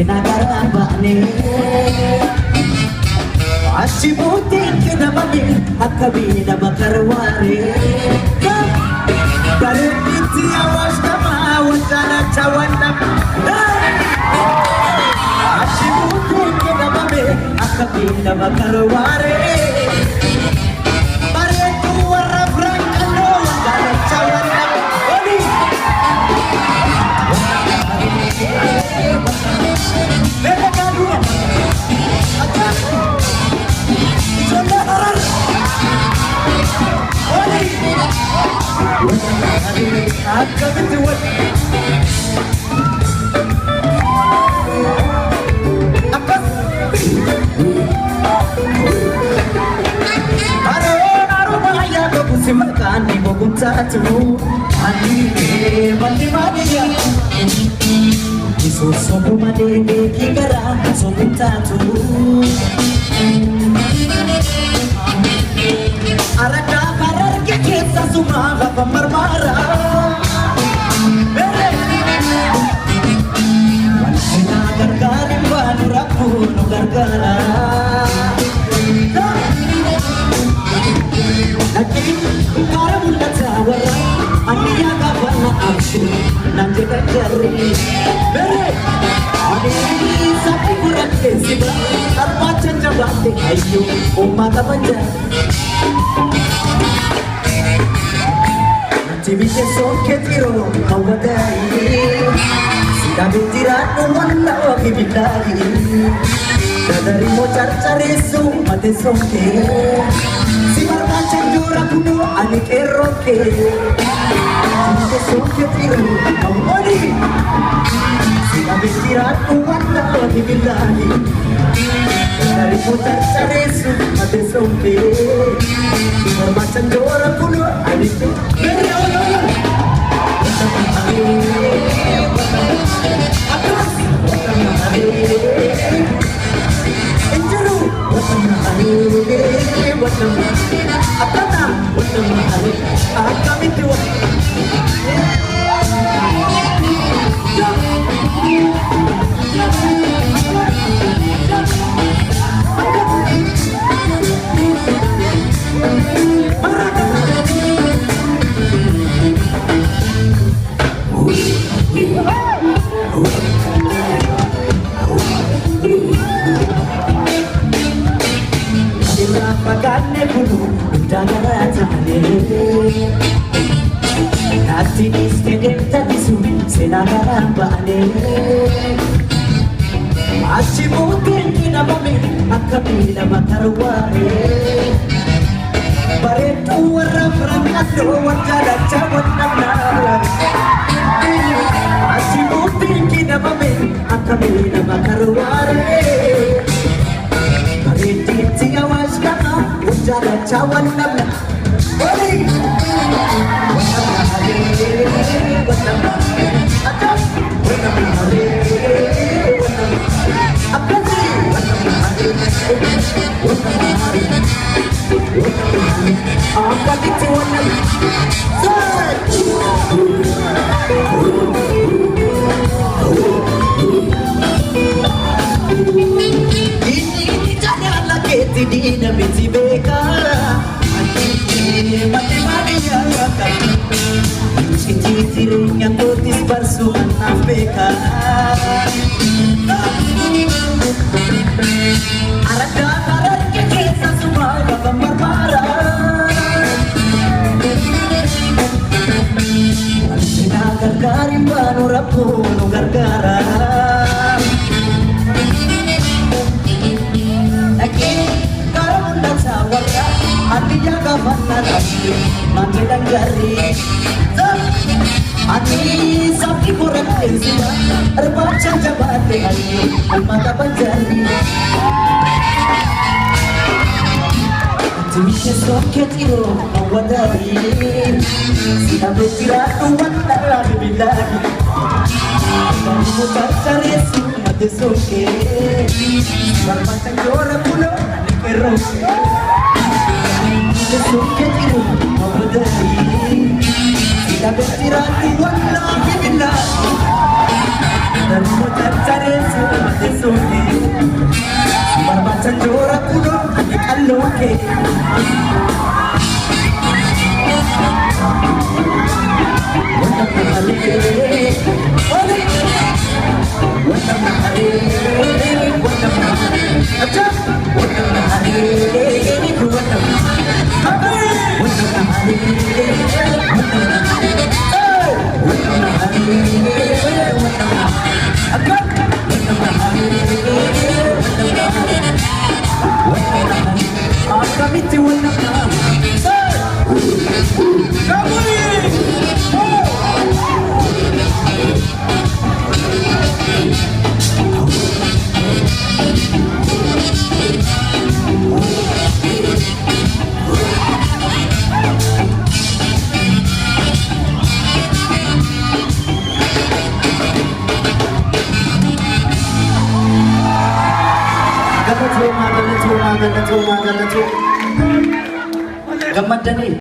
Senagarabane Achibuti kinamani Akabina makarware Karepiti awashtama Wajana chawandama Achibuti kinamani Akabina makarware Baretu warabrakano Wajana chawandama Makani mogun tatu ani mati mania iso sobu madege kigara sobu tatu araka karar ke kesa sumaga pamarmara wansina gargarim banu rakunu gargara Karamulla tawara aniya gavana akshu nanje kajari mere ani sabi kuratte siba arpa chanja batte ayyo o mata banja Jibite soke tiro kawadai sida bitira no wanda wa bibilahi dadari mo charchare su mate soke Chandura kuno anike roke Jibite soke tiro kawadai sida bitira no wanda wa bibilahi dadari mo charchare su mate soke Chandura kuno anike Pagane bulu udara tane Nati istede tabisu senagarabane Achibuti kinamame akabina makarware Baretu warafrakado wajala chawanana Achibuti kinamame akabina makarware Bareti awas kana ujala chawan namna Oli Watama Atas Watama Apati Watama Apati chawan Dina biti beka Antiti mati mania yakan Cinti tiring yang kotis barsuhan nafeka Arada karat kekesa semua gambar marah Sina gargarim banu rapuno gargara Aniya gavana akshu nanje kajari Ani sabi kuratte siba arpa chanja batte ayyo mata banjari Jibite soke tiro kawadai sida bitira tu wanda bibilahi Kamu cari su mate soke Barpa chanjora pulo anike roke Soke tiro kawadai sida bitira tu wanda bibilahi Sadarimo cari-carisu mate suki Barbacan jora kudo adik aloke Wandam nahale Wandam nahale Wandam nahale Acha Wandam nahale Wandam nahale Wandam nahale Wandam nahale Wandam nahale Wandam nahale Agak Wandam nahale Wandam nahale Wandam nahale Akamiti wandam nahale Kamuli Gamat dani